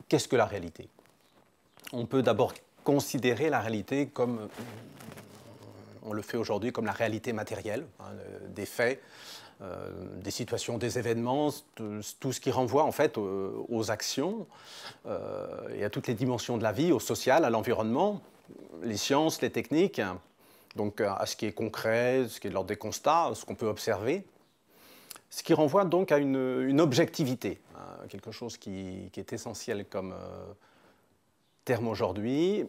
qu'est-ce que la réalité? On peut d'abord considérer la réalité comme, on le fait aujourd'hui, comme la réalité matérielle, hein, des faits, des situations, des événements, tout ce qui renvoie en fait aux actions et à toutes les dimensions de la vie, au social, à l'environnement, les sciences, les techniques, donc à ce qui est concret, ce qui est de l'ordre des constats, ce qu'on peut observer. Ce qui renvoie donc à une objectivité, hein, quelque chose qui est essentiel comme terme aujourd'hui,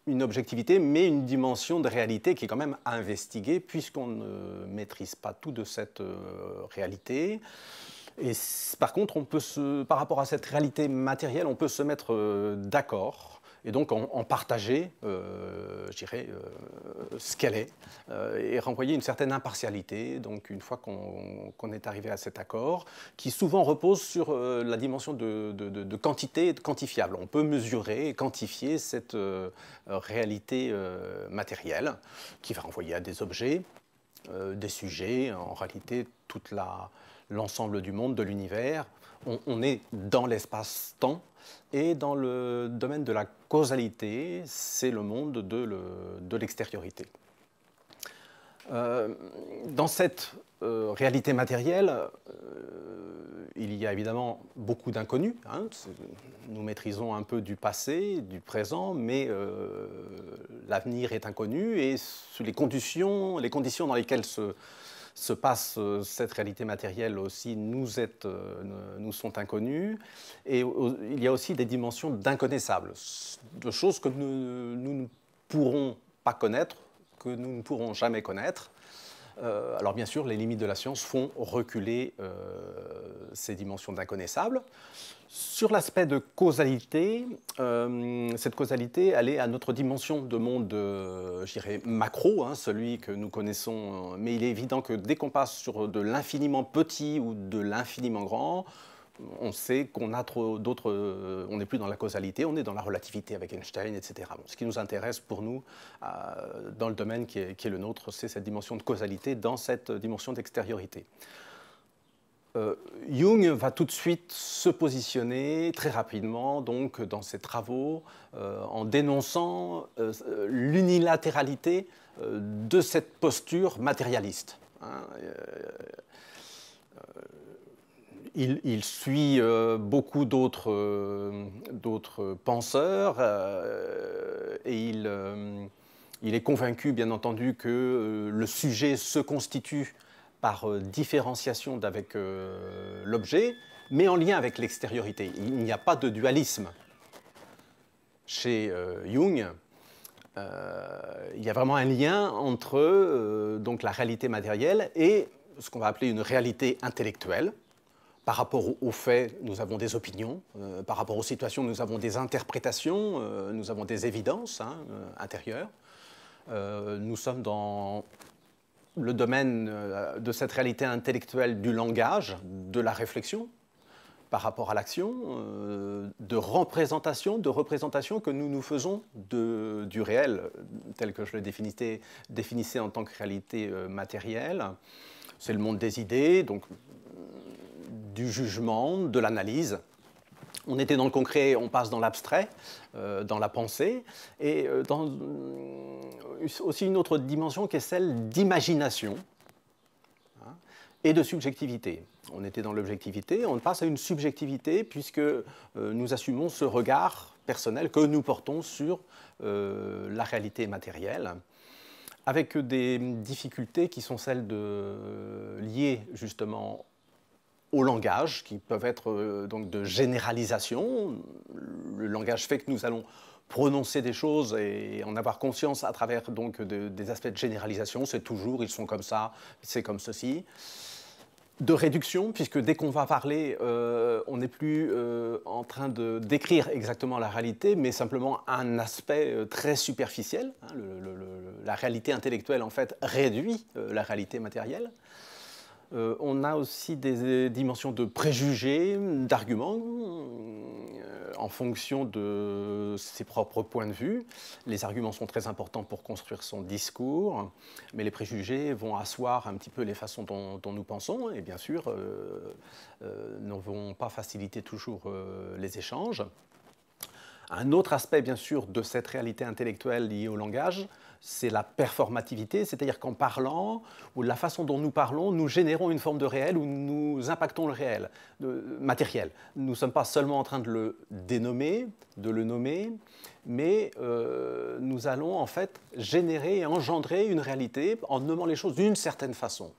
une objectivité, mais une dimension de réalité qui est quand même à investiguer, puisqu'on ne maîtrise pas tout de cette réalité. Et par contre, par rapport à cette réalité matérielle, on peut se mettre d'accord et donc en partager, je dirais, ce qu'elle est, et renvoyer une certaine impartialité. Donc une fois qu'on est arrivé à cet accord, qui souvent repose sur la dimension de quantité et de quantifiable. On peut mesurer et quantifier cette réalité matérielle, qui va renvoyer à des objets, des sujets, en réalité l'ensemble du monde, de l'univers. On est dans l'espace-temps et dans le domaine de la causalité, c'est le monde de l'extériorité. Dans cette réalité matérielle, il y a évidemment beaucoup d'inconnus. Hein. Nous maîtrisons un peu du passé, du présent, mais l'avenir est inconnu et les conditions dans lesquelles se passe cette réalité matérielle aussi nous sont inconnues. Et il y a aussi des dimensions d'inconnaissables, de choses que nous ne pourrons pas connaître, que nous ne pourrons jamais connaître. Alors bien sûr, les limites de la science font reculer ces dimensions d'inconnaissables. Sur l'aspect de causalité, cette causalité, elle est à notre dimension de monde, je dirais, macro, hein, celui que nous connaissons. Mais il est évident que dès qu'on passe sur de l'infiniment petit ou de l'infiniment grand, on sait qu'on a trop d'autres. On n'est plus dans la causalité, on est dans la relativité avec Einstein, etc. Bon, ce qui nous intéresse pour nous, dans le domaine qui est le nôtre, c'est cette dimension de causalité dans cette dimension d'extériorité. Jung va tout de suite se positionner très rapidement donc, dans ses travaux en dénonçant l'unilatéralité de cette posture matérialiste. Hein. Il suit beaucoup d'autres penseurs et il est convaincu, bien entendu, que le sujet se constitue par différenciation d'avec l'objet, mais en lien avec l'extériorité. Il n'y a pas de dualisme. Chez Jung, il y a vraiment un lien entre donc la réalité matérielle et ce qu'on va appeler une réalité intellectuelle. Par rapport aux faits, nous avons des opinions. Par rapport aux situations, nous avons des interprétations. Nous avons des évidences intérieures. Nous sommes dans le domaine de cette réalité intellectuelle du langage, de la réflexion, par rapport à l'action, de représentation que nous nous faisons du réel, tel que je le définissais en tant que réalité matérielle. C'est le monde des idées, donc du jugement, de l'analyse. On était dans le concret, on passe dans l'abstrait, dans la pensée, et dans aussi une autre dimension qui est celle d'imagination et de subjectivité. On était dans l'objectivité, on passe à une subjectivité puisque nous assumons ce regard personnel que nous portons sur la réalité matérielle, avec des difficultés qui sont celles liées justement au langage, qui peuvent être donc de généralisation. Le langage fait que nous allons prononcer des choses et en avoir conscience à travers donc des aspects de généralisation. C'est toujours, ils sont comme ça, c'est comme ceci. De réduction, puisque dès qu'on va parler, on n'est plus en train de décrire exactement la réalité, mais simplement un aspect très superficiel. Hein, la réalité intellectuelle, en fait, réduit la réalité matérielle. On a aussi des dimensions de préjugés, d'arguments, en fonction de ses propres points de vue. Les arguments sont très importants pour construire son discours, mais les préjugés vont asseoir un petit peu les façons dont nous pensons, et bien sûr, ne vont pas faciliter toujours les échanges. Un autre aspect, bien sûr, de cette réalité intellectuelle liée au langage, c'est la performativité, c'est-à-dire qu'en parlant, ou de la façon dont nous parlons, nous générons une forme de réel ou nous impactons le réel, matériel. Nous ne sommes pas seulement en train de le dénommer, de le nommer, mais nous allons en fait générer et engendrer une réalité en nommant les choses d'une certaine façon,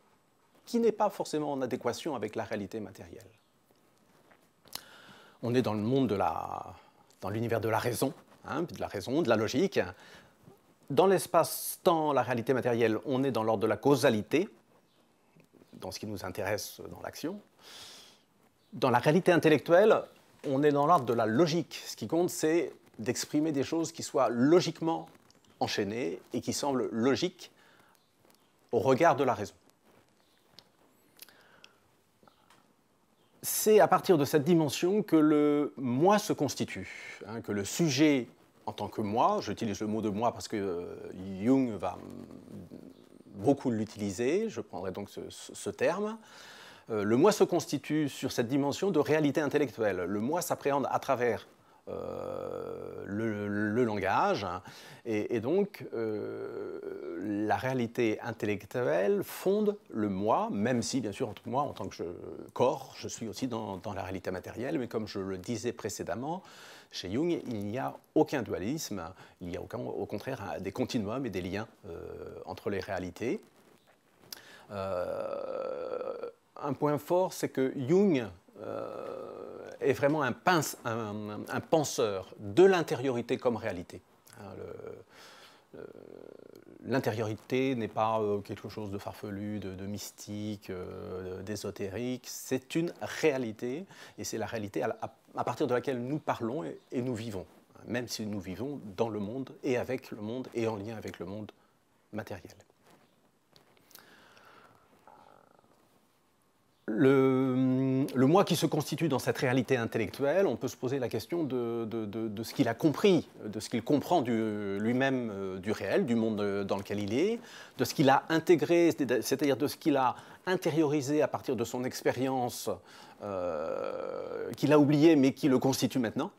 qui n'est pas forcément en adéquation avec la réalité matérielle. On est dans le monde dans l'univers de la raison, de la raison, de la logique. Dans l'espace-temps, la réalité matérielle, on est dans l'ordre de la causalité, dans ce qui nous intéresse dans l'action. Dans la réalité intellectuelle, on est dans l'ordre de la logique. Ce qui compte, c'est d'exprimer des choses qui soient logiquement enchaînées et qui semblent logiques au regard de la raison. C'est à partir de cette dimension que le moi se constitue, que le sujet en tant que moi, j'utilise le mot de moi parce que Jung va beaucoup l'utiliser, je prendrai donc ce terme. Le moi se constitue sur cette dimension de réalité intellectuelle. Le moi s'appréhende à travers le langage, et donc la réalité intellectuelle fonde le moi, même si, bien sûr, moi, en tant que corps, je suis aussi dans la réalité matérielle, mais comme je le disais précédemment, chez Jung, il n'y a aucun dualisme, il y a au contraire des continuums et des liens entre les réalités. Un point fort, c'est que Jung est vraiment un penseur de l'intériorité comme réalité. L'intériorité n'est pas quelque chose de farfelu, de mystique, d'ésotérique, c'est une réalité, et c'est la réalité à partir de laquelle nous parlons et nous vivons, même si nous vivons dans le monde et avec le monde et en lien avec le monde matériel. Le moi qui se constitue dans cette réalité intellectuelle, on peut se poser la question de ce qu'il a compris, de ce qu'il comprend lui-même du réel, du monde dans lequel il est, de ce qu'il a intégré, c'est-à-dire de ce qu'il a intériorisé à partir de son expérience, qu'il a oublié mais qui le constitue maintenant.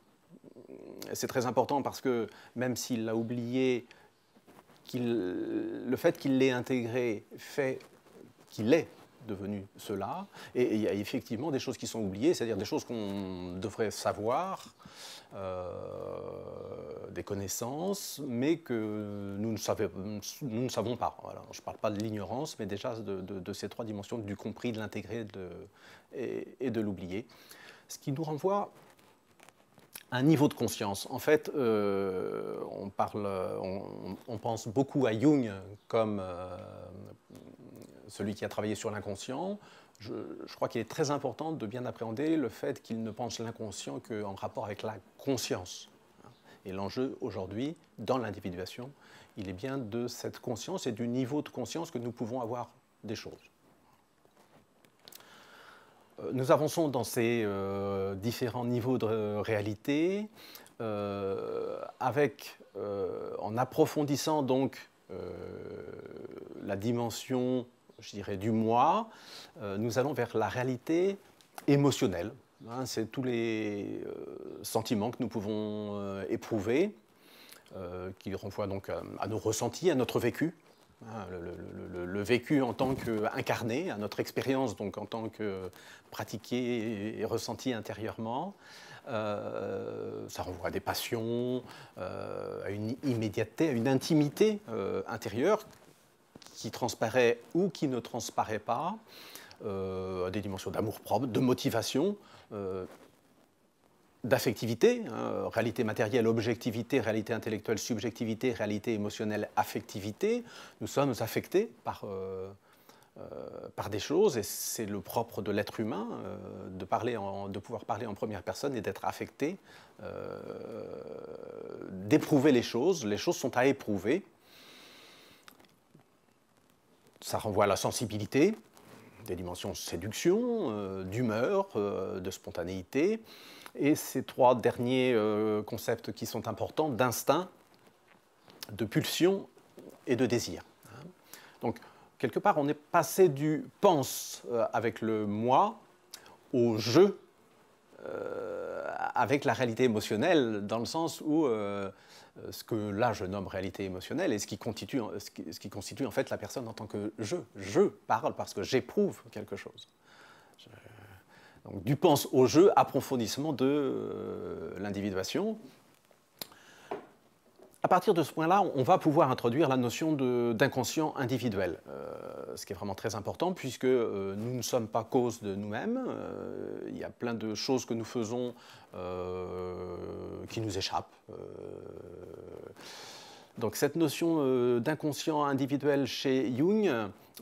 C'est très important parce que même s'il l'a oublié, le fait qu'il l'ait intégré fait qu'il est devenu cela, et il y a effectivement des choses qui sont oubliées, c'est-à-dire des choses qu'on devrait savoir, des connaissances, mais que nous ne savons pas. Voilà. Je ne parle pas de l'ignorance, mais déjà de ces trois dimensions, du compris, de l'intégré et de l'oublier. Ce qui nous renvoie à un niveau de conscience. En fait, on pense beaucoup à Jung comme celui qui a travaillé sur l'inconscient. Je crois qu'il est très important de bien appréhender le fait qu'il ne pense l'inconscient qu'en rapport avec la conscience. Et l'enjeu aujourd'hui, dans l'individuation, il est bien de cette conscience et du niveau de conscience que nous pouvons avoir des choses. Nous avançons dans ces différents niveaux de réalité, en approfondissant donc la dimension, je dirais, du moi, nous allons vers la réalité émotionnelle. C'est tous les sentiments que nous pouvons éprouver, qui renvoient donc à nos ressentis, à notre vécu. Le vécu en tant qu'incarné, à notre expérience donc en tant que pratiqué et ressenti intérieurement. Ça renvoie à des passions, à une immédiateté, à une intimité intérieure qui transparaît ou qui ne transparaît pas, à des dimensions d'amour-propre, de motivation, d'affectivité, réalité matérielle, objectivité, réalité intellectuelle, subjectivité, réalité émotionnelle, affectivité. Nous sommes affectés par des choses, et c'est le propre de l'être humain de pouvoir parler en première personne et d'être affecté, d'éprouver les choses. Les choses sont à éprouver. Ça renvoie à la sensibilité, des dimensions de séduction, d'humeur, de spontanéité. Et ces trois derniers concepts qui sont importants, d'instinct, de pulsion et de désir. Donc, quelque part, on est passé du pense avec le moi au je avec la réalité émotionnelle, dans le sens où ce que là je nomme réalité émotionnelle est ce qui constitue en fait la personne en tant que je. Je parle parce que j'éprouve quelque chose. Donc, du pense au jeu, approfondissement de l'individuation. À partir de ce point-là, on va pouvoir introduire la notion d'inconscient individuel, ce qui est vraiment très important puisque nous ne sommes pas cause de nous-mêmes. Il y a plein de choses que nous faisons qui nous échappent. Donc cette notion d'inconscient individuel chez Jung,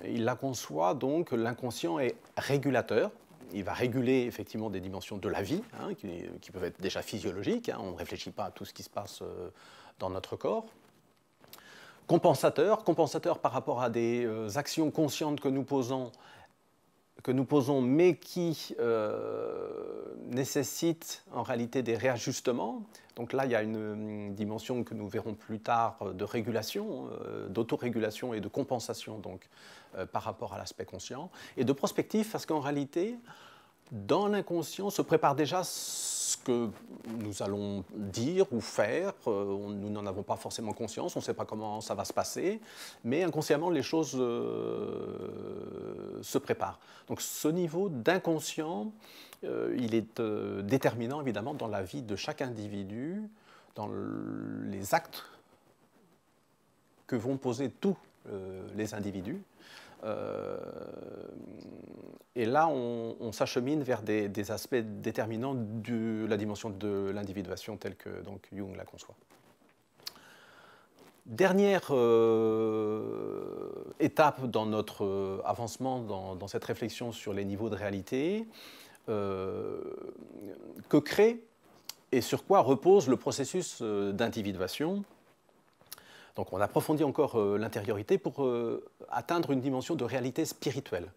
il la conçoit donc l'inconscient est régulateur. Il va réguler effectivement des dimensions de la vie, hein, qui peuvent être déjà physiologiques. Hein, on ne réfléchit pas à tout ce qui se passe dans notre corps. Compensateur par rapport à des actions conscientes que nous posons, mais qui nécessitent en réalité des réajustements. Donc là, il y a une dimension que nous verrons plus tard de régulation, d'autorégulation et de compensation donc, par rapport à l'aspect conscient. Et de prospective, parce qu'en réalité, dans l'inconscient se prépare déjà ce que nous allons dire ou faire. Nous n'en avons pas forcément conscience, on ne sait pas comment ça va se passer, mais inconsciemment, les choses se préparent. Donc ce niveau d'inconscient, il est déterminant évidemment dans la vie de chaque individu, dans les actes que vont poser tous les individus. Et là, on s'achemine vers des aspects déterminants de la dimension de l'individuation telle que donc, Jung la conçoit. Dernière étape dans notre avancement dans cette réflexion sur les niveaux de réalité, que crée et sur quoi repose le processus d'individuation. Donc on approfondit encore l'intériorité pour atteindre une dimension de réalité spirituelle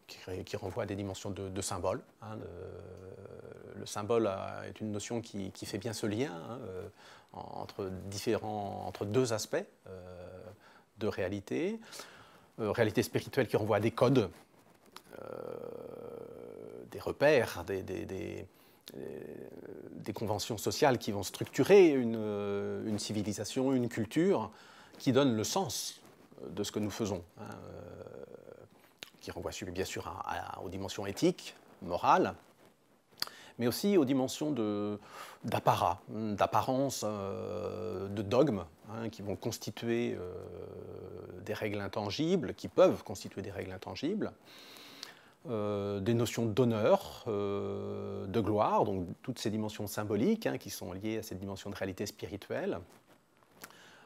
qui renvoie à des dimensions de symboles. Hein, le symbole est une notion qui fait bien ce lien hein, entre deux aspects de réalité. Réalité spirituelle qui renvoie à des codes, des repères, des conventions sociales qui vont structurer une civilisation, une culture, qui donne le sens de ce que nous faisons, hein, qui renvoie bien sûr aux dimensions éthiques, morales, mais aussi aux dimensions d'apparat, d'apparence, de dogmes, hein, qui vont constituer des règles intangibles, qui peuvent constituer des règles intangibles, des notions d'honneur, de gloire, donc toutes ces dimensions symboliques hein, qui sont liées à cette dimension de réalité spirituelle,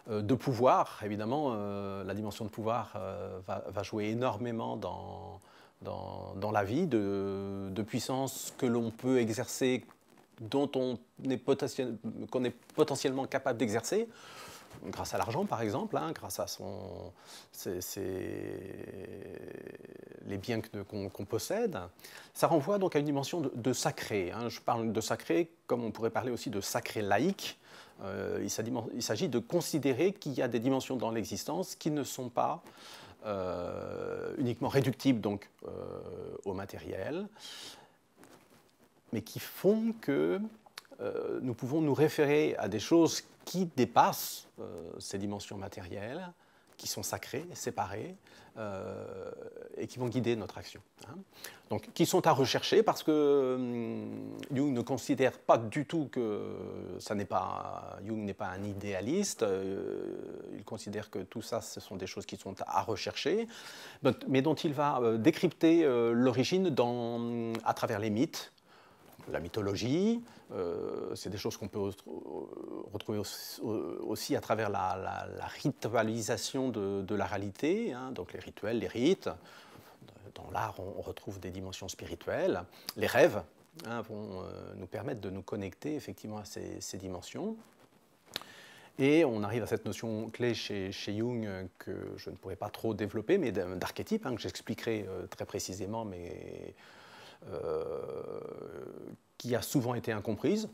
de pouvoir, évidemment, la dimension de pouvoir va jouer énormément dans la vie, de puissance que l'on peut exercer, qu'on est potentiellement capable d'exercer, grâce à l'argent par exemple, hein, grâce à les biens qu'on possède. Ça renvoie donc à une dimension de sacré. Hein. Je parle de sacré comme on pourrait parler aussi de sacré laïque. Il s'agit de considérer qu'il y a des dimensions dans l'existence qui ne sont pas uniquement réductibles donc, au matériel, mais qui font que nous pouvons nous référer à des choses qui dépassent ces dimensions matérielles, qui sont sacrées, séparées, et qui vont guider notre action. Hein. Donc, qui sont à rechercher parce que Jung ne considère pas du tout que Jung n'est pas un idéaliste. Il considère que tout ça, ce sont des choses qui sont à rechercher, mais dont il va décrypter l'origine à travers les mythes. La mythologie, c'est des choses qu'on peut retrouver aussi à travers la ritualisation de la réalité, hein, donc les rituels, les rites. Dans l'art, on retrouve des dimensions spirituelles. Les rêves hein, vont nous permettre de nous connecter effectivement à ces dimensions. Et on arrive à cette notion clé chez Jung que je ne pourrais pas trop développer, mais d'archétype, hein, que j'expliquerai très précisément, mais qui a souvent été incomprise.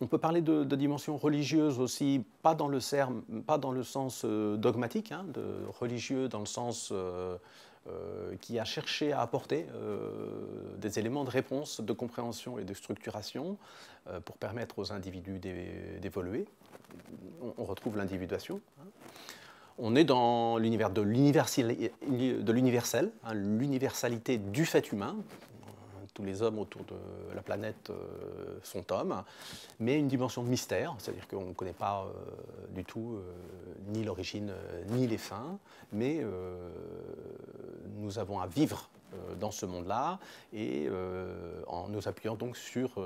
On peut parler de dimension religieuse aussi, pas dans le sens dogmatique, hein, de religieux dans le sens qui a cherché à apporter des éléments de réponse, de compréhension et de structuration pour permettre aux individus d'évoluer. On retrouve l'individuation. Hein. On est dans l'univers de l'universel, hein, l'universalité du fait humain. Tous les hommes autour de la planète sont hommes, mais une dimension de mystère, c'est-à-dire qu'on ne connaît pas du tout ni l'origine ni les fins, mais nous avons à vivre dans ce monde-là et en nous appuyant donc sur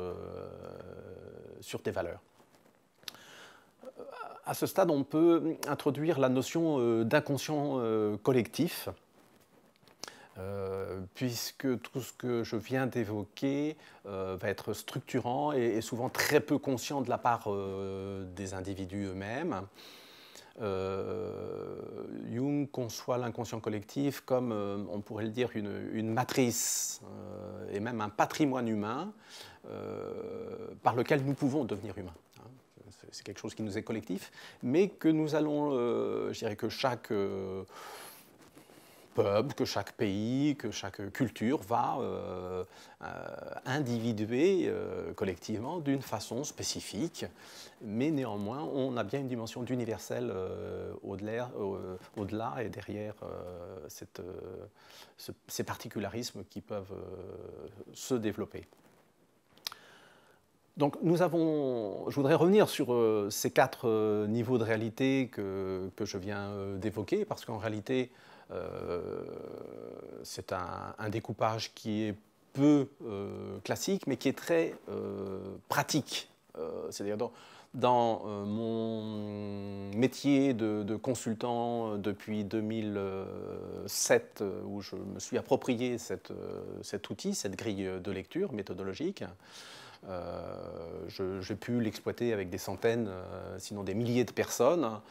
des valeurs. À ce stade, on peut introduire la notion d'inconscient collectif, puisque tout ce que je viens d'évoquer va être structurant et souvent très peu conscient de la part des individus eux-mêmes. Jung conçoit l'inconscient collectif comme, on pourrait le dire, une matrice et même un patrimoine humain par lequel nous pouvons devenir humains. C'est quelque chose qui nous est collectif, mais que nous allons, je dirais que chaque peuple, que chaque pays, que chaque culture va individuer collectivement d'une façon spécifique, mais néanmoins on a bien une dimension d'universel au-delà et derrière ces particularismes qui peuvent se développer. Donc je voudrais revenir sur ces 4 niveaux de réalité que je viens d'évoquer, parce qu'en réalité, c'est un découpage qui est peu classique, mais qui est très pratique. C'est-à-dire dans mon métier de consultant depuis 2007, où je me suis approprié cet outil, cette grille de lecture méthodologique, j'ai pu l'exploiter avec des centaines, sinon des milliers de personnes.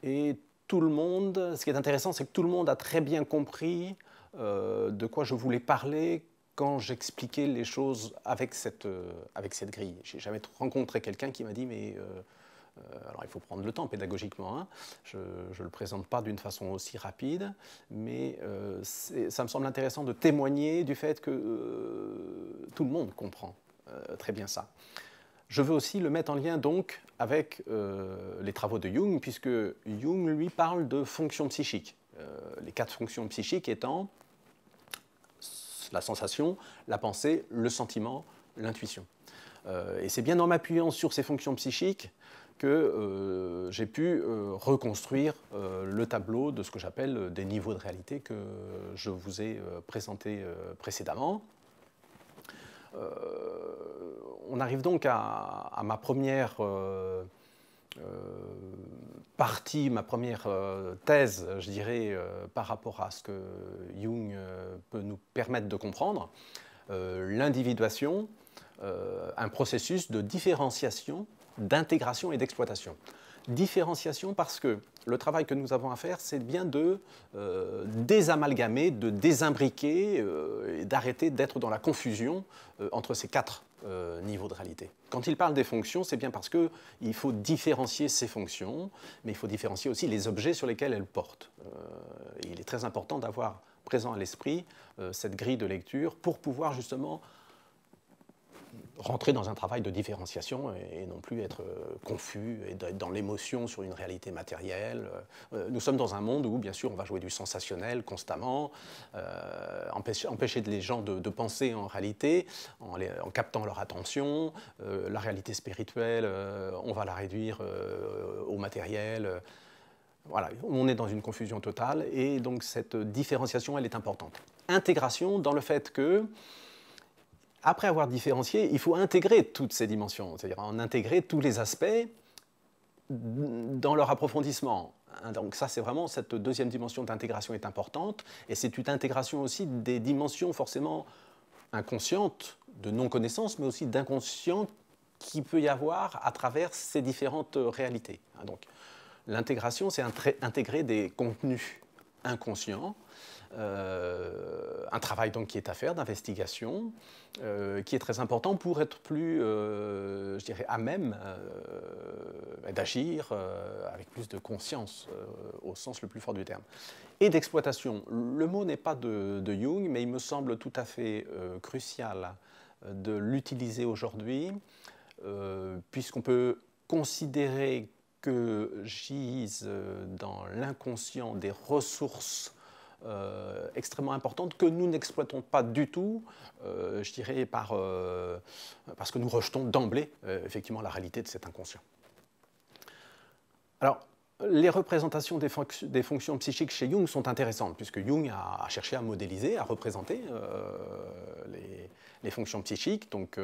Et tout le monde, ce qui est intéressant, c'est que tout le monde a très bien compris de quoi je voulais parler quand j'expliquais les choses avec cette grille. Je n'ai jamais rencontré quelqu'un qui m'a dit « mais alors il faut prendre le temps pédagogiquement, hein. Je ne le présente pas d'une façon aussi rapide, mais ça me semble intéressant de témoigner du fait que tout le monde comprend très bien ça. Je veux aussi le mettre en lien donc avec les travaux de Jung, puisque Jung lui parle de fonctions psychiques. Les 4 fonctions psychiques étant la sensation, la pensée, le sentiment, l'intuition. Et c'est bien en m'appuyant sur ces fonctions psychiques que j'ai pu reconstruire le tableau de ce que j'appelle des niveaux de réalité que je vous ai présenté précédemment. On arrive donc à ma première partie, ma première thèse, je dirais, par rapport à ce que Jung peut nous permettre de comprendre. L'individuation, un processus de différenciation, d'intégration et d'exploitation. Différenciation parce que le travail que nous avons à faire, c'est bien de désamalgamer, de désimbriquer et d'arrêter d'être dans la confusion entre ces 4 niveaux de réalité. Quand il parle des fonctions, c'est bien parce qu'il faut différencier ces fonctions, mais il faut différencier aussi les objets sur lesquels elles portent. Et il est très important d'avoir présent à l'esprit cette grille de lecture pour pouvoir justement rentrer dans un travail de différenciation et non plus être confus et être dans l'émotion sur une réalité matérielle. Nous sommes dans un monde où, bien sûr, on va jouer du sensationnel constamment, empêcher les gens de penser en réalité, en captant leur attention. La réalité spirituelle, on va la réduire au matériel. Voilà, on est dans une confusion totale et donc cette différenciation, elle est importante. Intégration dans le fait que après avoir différencié, il faut intégrer toutes ces dimensions, c'est-à-dire en intégrer tous les aspects dans leur approfondissement. Donc ça, c'est vraiment cette deuxième dimension d'intégration est importante, et c'est une intégration aussi des dimensions forcément inconscientes de non-connaissance, mais aussi d'inconscient qu'il peut y avoir à travers ces différentes réalités. Donc l'intégration, c'est intégrer des contenus inconscients Un travail donc qui est à faire d'investigation, qui est très important pour être plus, je dirais, à même d'agir avec plus de conscience, au sens le plus fort du terme. Et d'exploitation. Le mot n'est pas de Jung, mais il me semble tout à fait crucial de l'utiliser aujourd'hui, puisqu'on peut considérer que gisent dans l'inconscient des ressources extrêmement importantes que nous n'exploitons pas du tout, je dirais, parce que nous rejetons d'emblée effectivement la réalité de cet inconscient. Alors, les représentations des fonctions psychiques chez Jung sont intéressantes, puisque Jung a cherché à modéliser, à représenter les fonctions psychiques. Donc,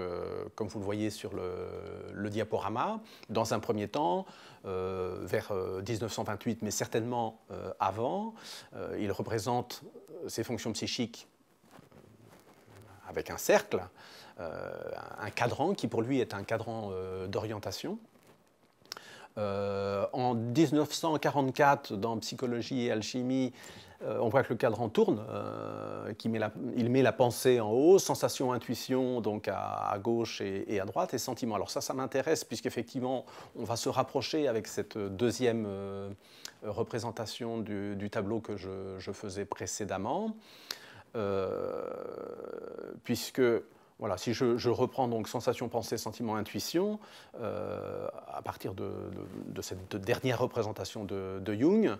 comme vous le voyez sur le diaporama, dans un premier temps, vers 1928, mais certainement avant, il représente ces fonctions psychiques avec un cercle, un cadran qui pour lui est un cadran d'orientation. En 1944, dans Psychologie et Alchimie, on voit que le cadran tourne, il met la pensée en haut, sensation, intuition, donc à gauche et à droite, et sentiment. Alors ça m'intéresse, puisqu'effectivement, on va se rapprocher avec cette deuxième représentation du tableau que je faisais précédemment, puisque... Voilà, si je reprends donc sensation, pensée, sentiment, intuition, à partir de cette dernière représentation de Jung,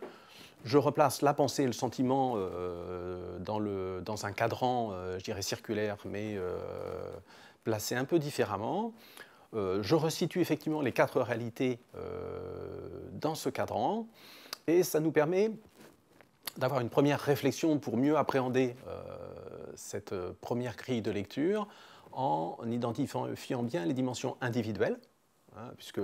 je replace la pensée et le sentiment dans un cadran, je dirais circulaire, mais placé un peu différemment. Je resitue effectivement les 4 réalités dans ce cadran, et ça nous permet d'avoir une première réflexion pour mieux appréhender cette première grille de lecture, en identifiant bien les dimensions individuelles, hein, puisque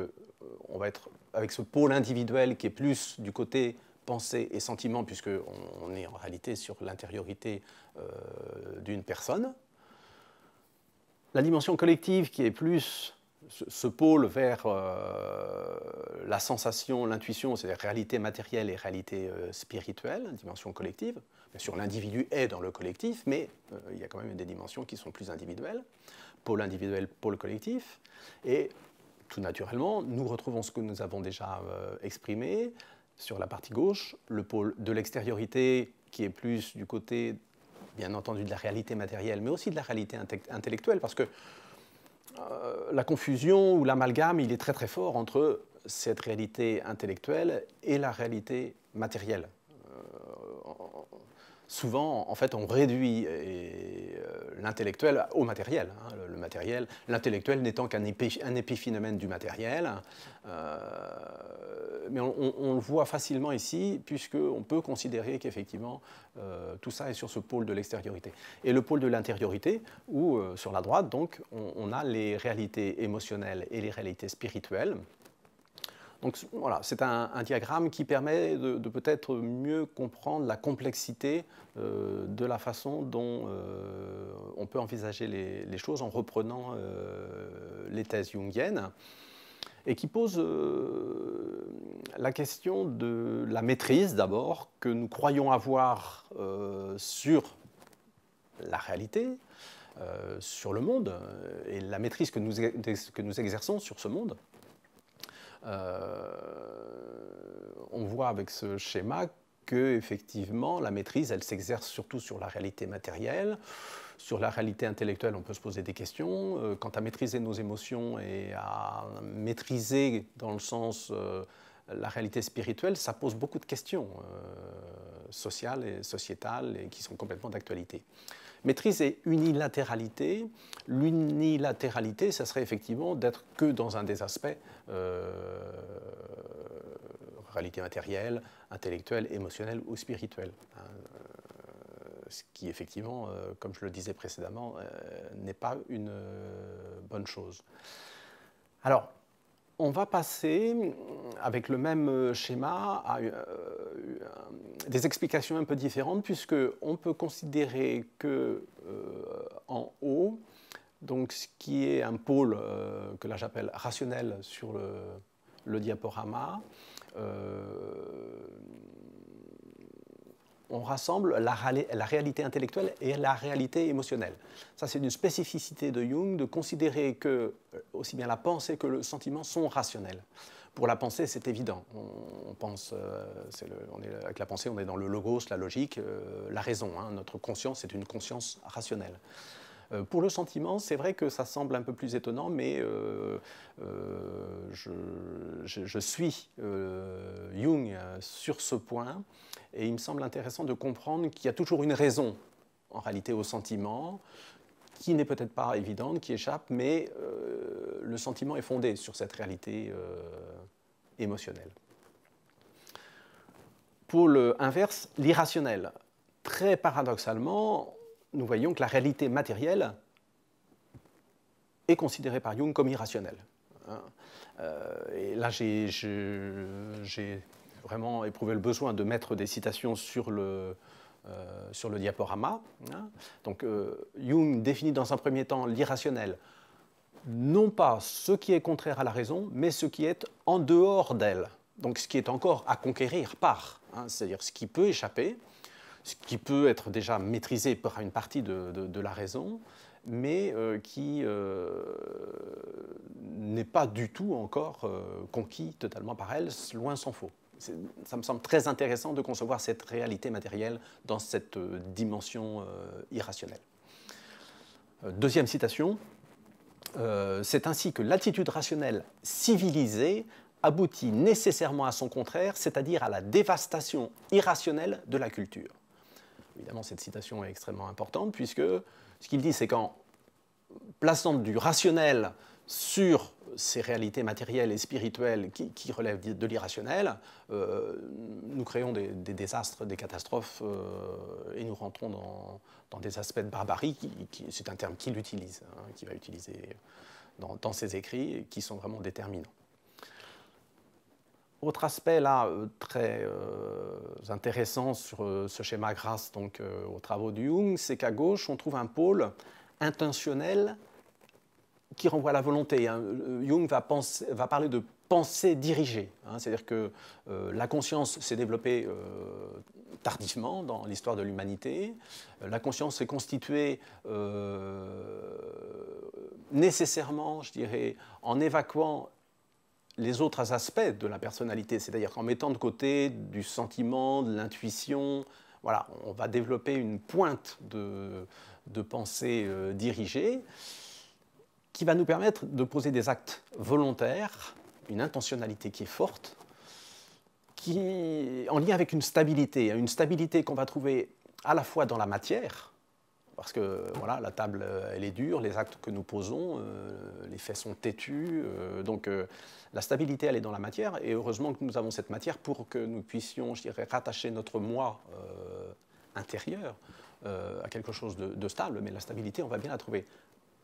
on va être avec ce pôle individuel qui est plus du côté pensée et sentiment, puisqu'on est en réalité sur l'intériorité d'une personne. La dimension collective qui est plus ce pôle vers la sensation, l'intuition, c'est-à-dire réalité matérielle et réalité spirituelle, dimension collective. Bien sûr, l'individu est dans le collectif, mais il y a quand même des dimensions qui sont plus individuelles. Pôle individuel, pôle collectif. Et tout naturellement, nous retrouvons ce que nous avons déjà exprimé sur la partie gauche, le pôle de l'extériorité qui est plus du côté, bien entendu, de la réalité matérielle, mais aussi de la réalité intellectuelle, parce que la confusion ou l'amalgame, il est très très fort entre cette réalité intellectuelle et la réalité matérielle. Souvent, en fait, on réduit l'intellectuel au matériel. Hein, le matériel, l'intellectuel n'étant qu'un épiphénomène du matériel. Mais on le voit facilement ici, puisqu'on peut considérer qu'effectivement, tout ça est sur ce pôle de l'extériorité. Et le pôle de l'intériorité, où sur la droite, donc, on a les réalités émotionnelles et les réalités spirituelles. Donc voilà, c'est un diagramme qui permet de peut-être mieux comprendre la complexité de la façon dont on peut envisager les choses en reprenant les thèses jungiennes, et qui pose la question de la maîtrise d'abord que nous croyons avoir sur la réalité, sur le monde, et la maîtrise que nous exerçons sur ce monde. On voit avec ce schéma que effectivement la maîtrise, elle s'exerce surtout sur la réalité matérielle. Sur la réalité intellectuelle, on peut se poser des questions. Quant à maîtriser nos émotions et à maîtriser dans le sens la réalité spirituelle, ça pose beaucoup de questions sociales et sociétales et qui sont complètement d'actualité. Maîtrise et unilatéralité. L'unilatéralité, ça serait effectivement d'être que dans un des aspects, réalité matérielle, intellectuelle, émotionnelle ou spirituelle. Ce qui, effectivement, comme je le disais précédemment, n'est pas une bonne chose. Alors, on va passer, avec le même schéma, à des explications un peu différentes, puisqu'on peut considérer qu'en haut, donc ce qui est un pôle que là j'appelle rationnel sur le diaporama, on rassemble la réalité intellectuelle et la réalité émotionnelle. Ça, c'est une spécificité de Jung de considérer que aussi bien la pensée que le sentiment sont rationnels. Pour la pensée, c'est évident. On pense, avec la pensée, on est dans le logos, la logique, la raison. Hein. Notre conscience est une conscience rationnelle. Pour le sentiment, c'est vrai que ça semble un peu plus étonnant, mais je suis Jung sur ce point, et il me semble intéressant de comprendre qu'il y a toujours une raison, en réalité, au sentiment, qui n'est peut-être pas évidente, qui échappe, mais le sentiment est fondé sur cette réalité émotionnelle. Pour l'inverse, l'irrationnel. Très paradoxalement, nous voyons que la réalité matérielle est considérée par Jung comme irrationnelle. Et là, j'ai vraiment éprouvé le besoin de mettre des citations sur le diaporama. Donc, Jung définit dans un premier temps l'irrationnel, non pas ce qui est contraire à la raison, mais ce qui est en dehors d'elle. Donc, ce qui est encore à conquérir par, c'est-à-dire ce qui peut échapper, ce qui peut être déjà maîtrisé par une partie de la raison, mais qui n'est pas du tout encore conquis totalement par elle, loin s'en faut. Ça me semble très intéressant de concevoir cette réalité matérielle dans cette dimension irrationnelle. Deuxième citation, c'est ainsi que l'attitude rationnelle civilisée aboutit nécessairement à son contraire, c'est-à-dire à la dévastation irrationnelle de la culture. Évidemment, cette citation est extrêmement importante, puisque ce qu'il dit, c'est qu'en plaçant du rationnel sur ces réalités matérielles et spirituelles qui relèvent de l'irrationnel, nous créons des désastres, des catastrophes, et nous rentrons dans des aspects de barbarie, c'est un terme qu'il utilise, qu'il va utiliser dans ses écrits, qui sont vraiment déterminants. Autre aspect là très intéressant sur ce schéma grâce donc, aux travaux de Jung, c'est qu'à gauche on trouve un pôle intentionnel qui renvoie à la volonté. Jung va parler de pensée dirigée, c'est-à-dire que la conscience s'est développée tardivement dans l'histoire de l'humanité. La conscience s'est constituée nécessairement, je dirais, en évacuant les autres aspects de la personnalité, c'est-à-dire qu'en mettant de côté du sentiment, de l'intuition, voilà, on va développer une pointe de pensée dirigée qui va nous permettre de poser des actes volontaires, une intentionnalité qui est forte, en lien avec une stabilité qu'on va trouver à la fois dans la matière, parce que voilà, la table, elle est dure, les actes que nous posons, les faits sont têtus, donc la stabilité, elle est dans la matière, et heureusement que nous avons cette matière pour que nous puissions, je dirais, rattacher notre moi intérieur à quelque chose de stable, mais la stabilité, on va bien la trouver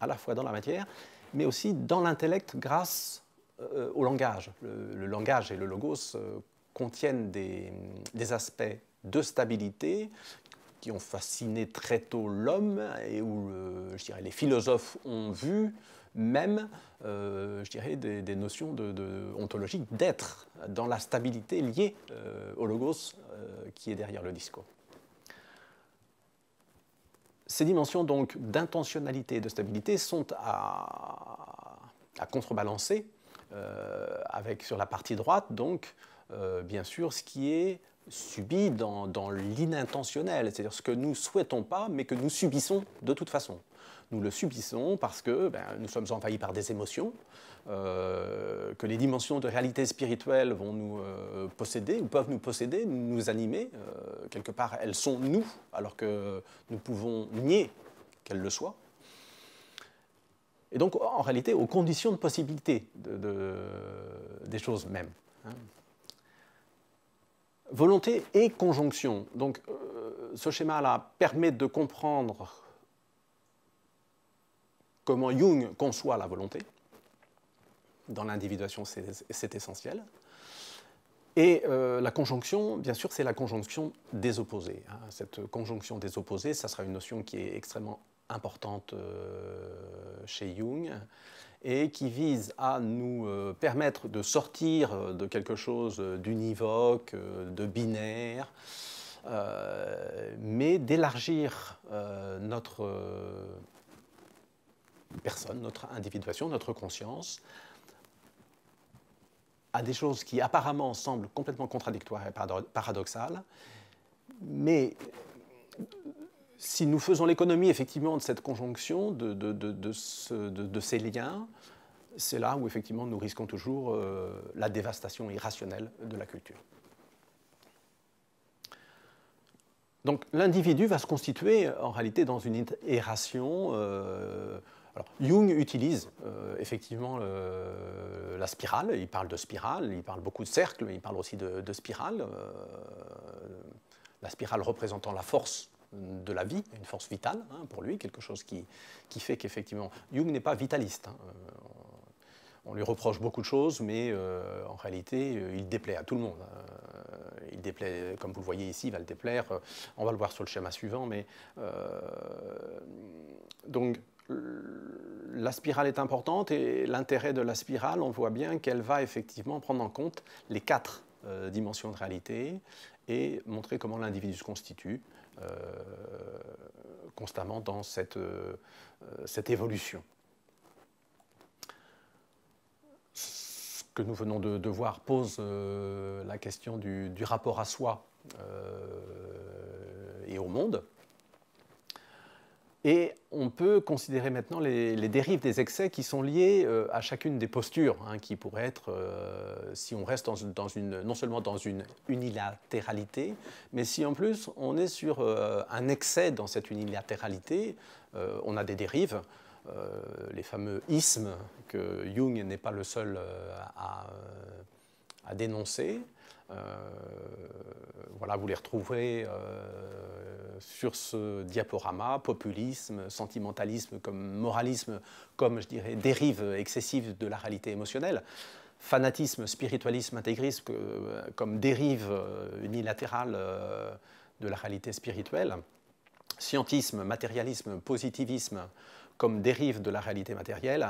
à la fois dans la matière, mais aussi dans l'intellect grâce au langage. Le langage et le logos contiennent des aspects de stabilité qui ont fasciné très tôt l'homme et où je dirais, les philosophes ont vu même je dirais, des notions ontologiques d'être dans la stabilité liée au logos qui est derrière le discours. Ces dimensions donc d'intentionnalité et de stabilité sont à contrebalancer avec sur la partie droite donc bien sûr ce qui est subi dans l'inintentionnel, c'est-à-dire ce que nous ne souhaitons pas, mais que nous subissons de toute façon. Nous le subissons parce que nous sommes envahis par des émotions, que les dimensions de réalité spirituelle vont nous posséder, ou peuvent nous posséder, nous animer. Quelque part, elles sont nous, alors que nous pouvons nier qu'elles le soient. Et donc, en réalité, aux conditions de possibilité des choses mêmes. Volonté et conjonction. Donc, ce schéma-là permet de comprendre comment Jung conçoit la volonté. Dans l'individuation, c'est essentiel. Et la conjonction, bien sûr, c'est la conjonction des opposés. Cette conjonction des opposés, ça sera une notion qui est extrêmement importante chez Jung et qui vise à nous permettre de sortir de quelque chose d'univoque, de binaire, mais d'élargir notre personne, notre individuation, notre conscience à des choses qui apparemment semblent complètement contradictoires et paradoxales, mais si nous faisons l'économie effectivement de cette conjonction, de ces liens, c'est là où effectivement nous risquons toujours la dévastation irrationnelle de la culture. Donc l'individu va se constituer en réalité dans une itération. Alors, Jung utilise effectivement la spirale, il parle de spirale, il parle beaucoup de cercles, mais il parle aussi de spirale. La spirale représentant la force de la vie, une force vitale pour lui, quelque chose qui fait qu'effectivement, Jung n'est pas vitaliste. On lui reproche beaucoup de choses, mais en réalité, il déplaît à tout le monde. Il déplaît, comme vous le voyez ici, il va le déplaire. On va le voir sur le schéma suivant, mais donc la spirale est importante et l'intérêt de la spirale, on voit bien qu'elle va effectivement prendre en compte les 4 dimensions de réalité et montrer comment l'individu se constitue constamment dans cette évolution. Ce que nous venons de voir pose la question du rapport à soi et au monde. Et on peut considérer maintenant les dérives des excès qui sont liées à chacune des postures, qui pourraient être, si on reste non seulement dans une unilatéralité, mais si en plus on est sur un excès dans cette unilatéralité, on a des dérives, les fameux ismes que Jung n'est pas le seul à dénoncer. Voilà, vous les retrouverez sur ce diaporama, populisme, sentimentalisme comme moralisme, comme je dirais dérive excessive de la réalité émotionnelle, fanatisme, spiritualisme, intégrisme comme dérive unilatérale de la réalité spirituelle, scientisme, matérialisme, positivisme comme dérive de la réalité matérielle,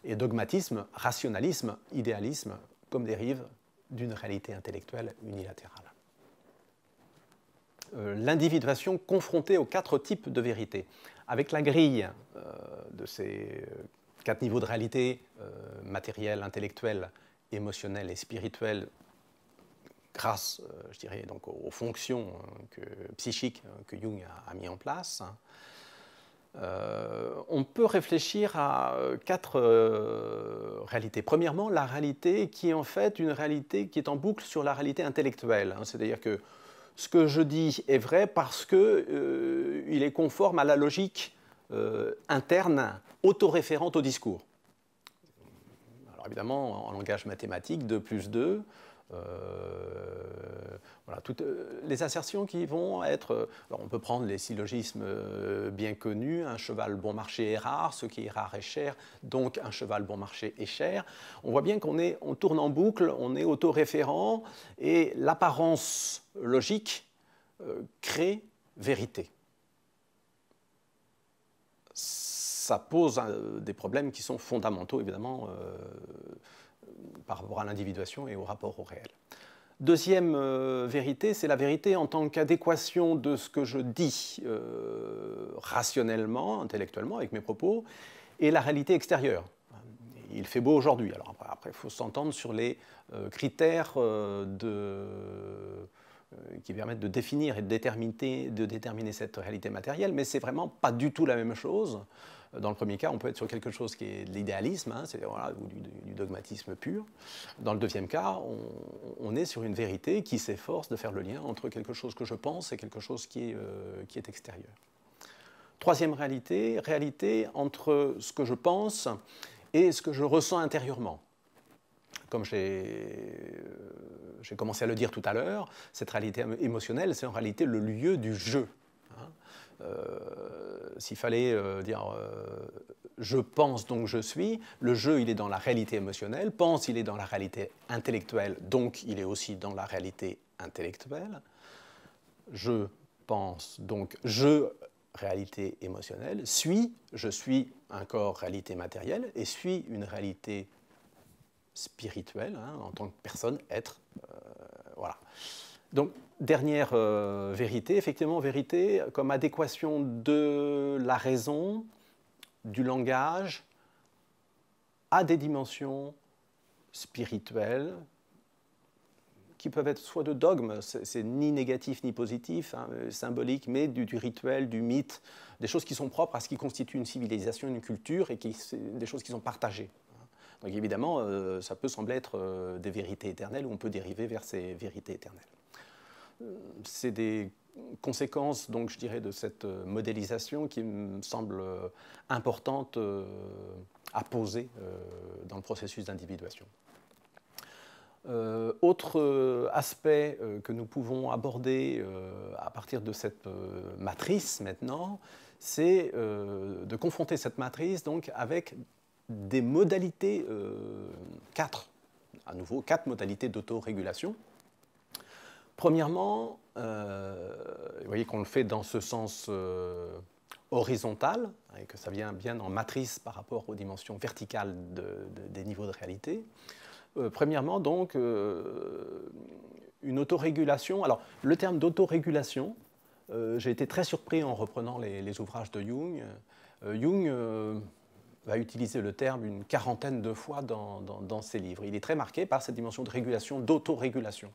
et dogmatisme, rationalisme, idéalisme comme dérive d'une réalité intellectuelle unilatérale. L'individuation confrontée aux 4 types de vérité. Avec la grille de ces 4 niveaux de réalité, matérielle, intellectuelle, émotionnelle et spirituelle, grâce, je dirais, donc aux fonctions psychiques que Jung a mis en place, on peut réfléchir à 4 réalités. Premièrement, la réalité qui est en fait une réalité qui est en boucle sur la réalité intellectuelle. C'est-à-dire que ce que je dis est vrai parce qu'il est conforme à la logique interne autoréférente au discours. Alors évidemment, en langage mathématique, 2 plus 2, voilà, toutes les assertions qui vont être... Alors on peut prendre les syllogismes bien connus, un cheval bon marché est rare, ce qui est rare est cher, donc un cheval bon marché est cher. On voit bien on tourne en boucle, on est autoréférent, et l'apparence logique crée vérité. Ça pose des problèmes qui sont fondamentaux, évidemment, par rapport à l'individuation et au rapport au réel. Deuxième vérité, c'est la vérité en tant qu'adéquation de ce que je dis rationnellement, intellectuellement, avec mes propos, et la réalité extérieure. Il fait beau aujourd'hui. Alors après, il faut s'entendre sur les critères qui permettent de définir et de déterminer cette réalité matérielle, mais c'est vraiment pas du tout la même chose. Dans le premier cas, on peut être sur quelque chose qui est de l'idéalisme, voilà, ou du dogmatisme pur. Dans le deuxième cas, on est sur une vérité qui s'efforce de faire le lien entre quelque chose que je pense et quelque chose qui est extérieur. Troisième réalité entre ce que je pense et ce que je ressens intérieurement. Comme j'ai commencé à le dire tout à l'heure, cette réalité émotionnelle, c'est en réalité le lieu du jeu. S'il fallait dire je pense donc je suis, le jeu il est dans la réalité émotionnelle, pense il est dans la réalité intellectuelle, donc il est aussi dans la réalité intellectuelle. Je pense donc je, réalité émotionnelle, suis, je suis un corps réalité matérielle et suis une réalité spirituelle en tant que personne, être, voilà. Donc, dernière vérité, effectivement, vérité comme adéquation de la raison, du langage, à des dimensions spirituelles, qui peuvent être soit de dogme, c'est ni négatif ni positif, hein, symbolique, mais du rituel, du mythe, des choses qui sont propres à ce qui constitue une civilisation, une culture, et des choses qui sont partagées. Donc évidemment, ça peut sembler être des vérités éternelles, ou on peut dériver vers ces vérités éternelles. C'est des conséquences, donc, je dirais, de cette modélisation qui me semble importante à poser dans le processus d'individuation. Autre aspect que nous pouvons aborder à partir de cette matrice maintenant, c'est de confronter cette matrice donc, avec des modalités, quatre modalités d'autorégulation. Premièrement, vous voyez qu'on le fait dans ce sens horizontal, et que ça vient bien en matrice par rapport aux dimensions verticales des niveaux de réalité. Premièrement, donc, une autorégulation. Alors, le terme d'autorégulation, j'ai été très surpris en reprenant les ouvrages de Jung. Jung va utiliser le terme une quarantaine de fois dans ses livres. Il est très marqué par cette dimension de régulation, d'autorégulation.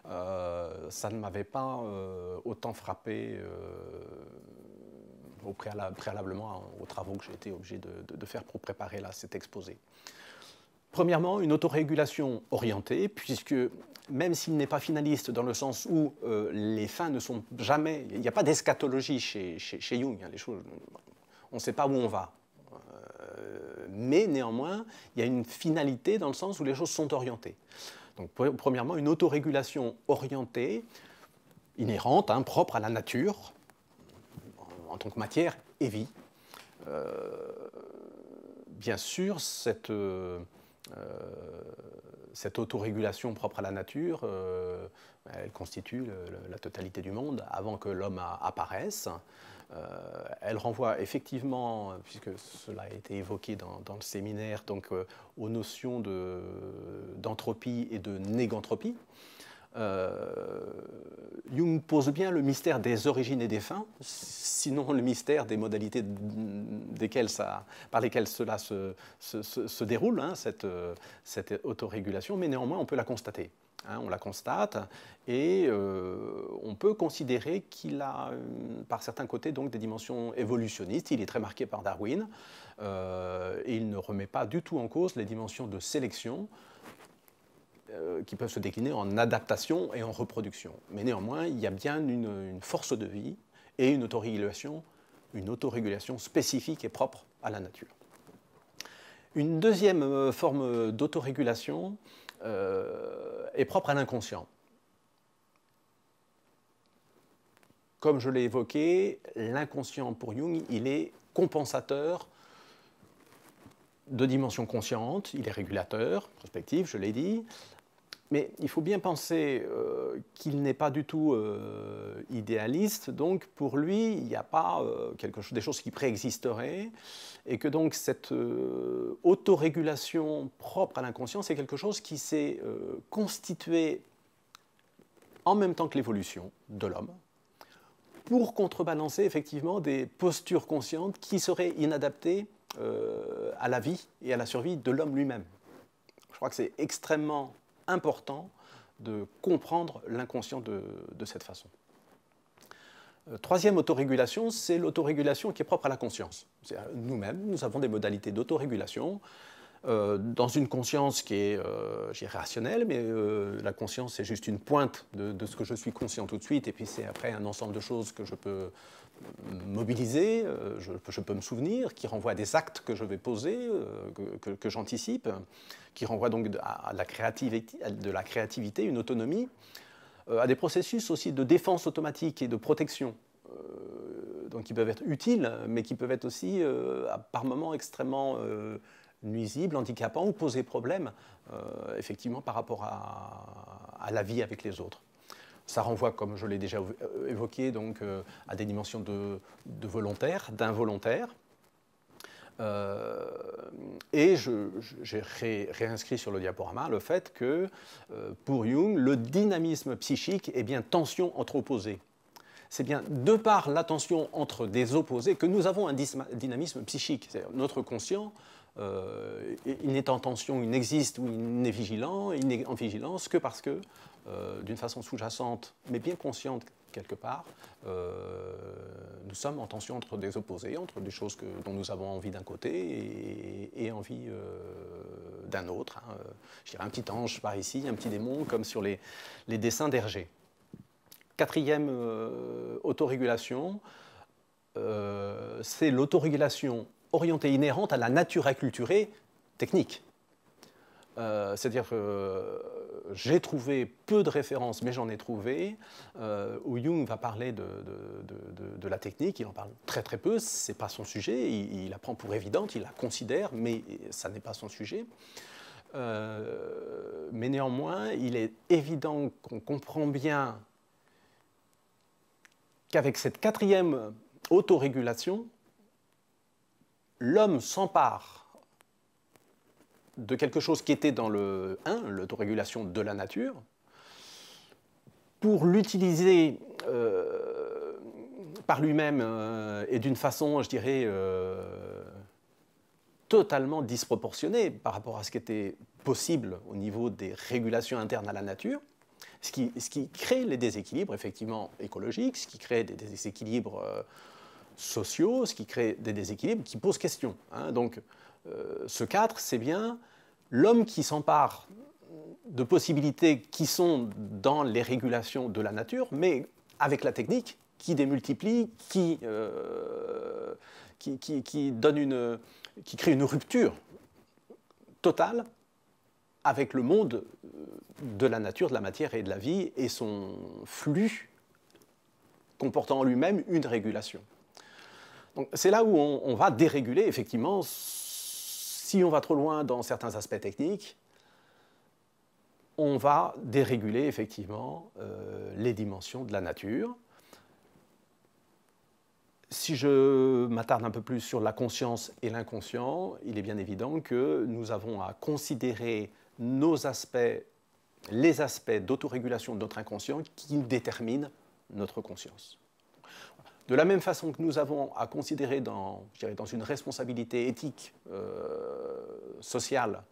Ça ne m'avait pas autant frappé préalablement aux travaux que j'ai été obligé de faire pour préparer là, cet exposé. Premièrement, une autorégulation orientée, puisque même s'il n'est pas finaliste dans le sens où les fins ne sont jamais... Il n'y a pas d'eschatologie chez Jung, hein, les choses, on ne sait pas où on va. Mais néanmoins, il y a une finalité dans le sens où les choses sont orientées. Donc, premièrement, une autorégulation orientée, inhérente, hein, propre à la nature, en tant que matière et vie. Bien sûr, cette autorégulation propre à la nature, elle constitue la totalité du monde avant que l'homme apparaisse. Elle renvoie effectivement, puisque cela a été évoqué dans le séminaire, donc, aux notions d'entropie et de négantropie. Jung pose bien le mystère des origines et des fins, sinon le mystère des modalités par lesquelles cela se déroule, hein, cette autorégulation, mais néanmoins on peut la constater. Hein, on la constate et on peut considérer qu'il a, par certains côtés, donc, des dimensions évolutionnistes. Il est très marqué par Darwin et il ne remet pas du tout en cause les dimensions de sélection qui peuvent se décliner en adaptation et en reproduction. Mais néanmoins, il y a bien une force de vie et une autorégulation spécifique et propre à la nature. Une deuxième forme d'autorégulation est propre à l'inconscient. Comme je l'ai évoqué, l'inconscient pour Jung, il est compensateur de dimensions conscientes, il est régulateur, prospectif, je l'ai dit, mais il faut bien penser qu'il n'est pas du tout idéaliste, donc pour lui, il n'y a pas des choses qui préexisteraient, et que donc cette autorégulation propre à l'inconscient, c'est quelque chose qui s'est constitué en même temps que l'évolution de l'homme, pour contrebalancer effectivement des postures conscientes qui seraient inadaptées à la vie et à la survie de l'homme lui-même. Je crois que c'est extrêmement important de comprendre l'inconscient de cette façon. Troisième autorégulation, c'est l'autorégulation qui est propre à la conscience. Nous-mêmes, nous avons des modalités d'autorégulation dans une conscience qui est rationnelle, mais la conscience, c'est juste une pointe de ce que je suis conscient tout de suite, et puis c'est après un ensemble de choses que je peux mobiliser, je peux me souvenir, qui renvoient à des actes que je vais poser, que j'anticipe, qui renvoient donc à de la créativité, une autonomie, à des processus aussi de défense automatique et de protection, donc qui peuvent être utiles, mais qui peuvent être aussi par moments extrêmement nuisibles, handicapants ou poser problème, effectivement, par rapport à la vie avec les autres. Ça renvoie, comme je l'ai déjà évoqué, donc, à des dimensions de volontaire, d'involontaire. Et j'ai réinscrit sur le diaporama le fait que, pour Jung, le dynamisme psychique est bien tension entre opposés. C'est bien de par la tension entre des opposés que nous avons un dynamisme psychique. Notre conscient, il n'est en tension, il n'existe ou il n'est vigilant, il n'est en vigilance que parce que, d'une façon sous-jacente, mais bien consciente quelque part, nous sommes en tension entre des opposés, entre des choses dont nous avons envie d'un côté et envie d'un autre. Hein. Je dirais un petit ange par ici, un petit démon, comme sur les dessins d'Hergé. Quatrième autorégulation, c'est l'autorégulation orientée inhérente à la nature acculturée technique. C'est-à-dire que j'ai trouvé peu de références, mais j'en ai trouvé, où Jung va parler de la technique, il en parle très très peu, ce n'est pas son sujet, il la prend pour évidente, il la considère, mais ça n'est pas son sujet. Mais néanmoins, il est évident qu'on comprend bien qu'avec cette quatrième autorégulation, l'homme s'empare de quelque chose qui était dans le 1, l'autorégulation de la nature, pour l'utiliser par lui-même et d'une façon, je dirais, totalement disproportionnée par rapport à ce qui était possible au niveau des régulations internes à la nature, ce qui crée les déséquilibres effectivement écologiques, ce qui crée des déséquilibres sociaux, ce qui crée des déséquilibres qui posent question. Hein. Donc ce cadre, c'est bien l'homme qui s'empare de possibilités qui sont dans les régulations de la nature, mais avec la technique qui démultiplie, qui crée une rupture totale avec le monde de la nature, de la matière et de la vie, et son flux comportant en lui-même une régulation. C'est là où on va déréguler, effectivement, si on va trop loin dans certains aspects techniques, on va déréguler, effectivement, les dimensions de la nature. Si je m'attarde un peu plus sur la conscience et l'inconscient, il est bien évident que nous avons à considérer nos aspects, les aspects d'autorégulation de notre inconscient qui déterminent notre conscience. De la même façon que nous avons à considérer dans une responsabilité éthique, sociale,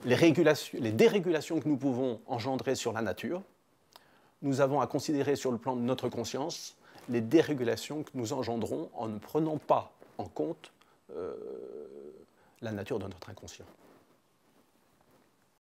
les dérégulations que nous pouvons engendrer sur la nature, nous avons à considérer sur le plan de notre conscience les dérégulations que nous engendrons en ne prenant pas en compte la nature de notre inconscient.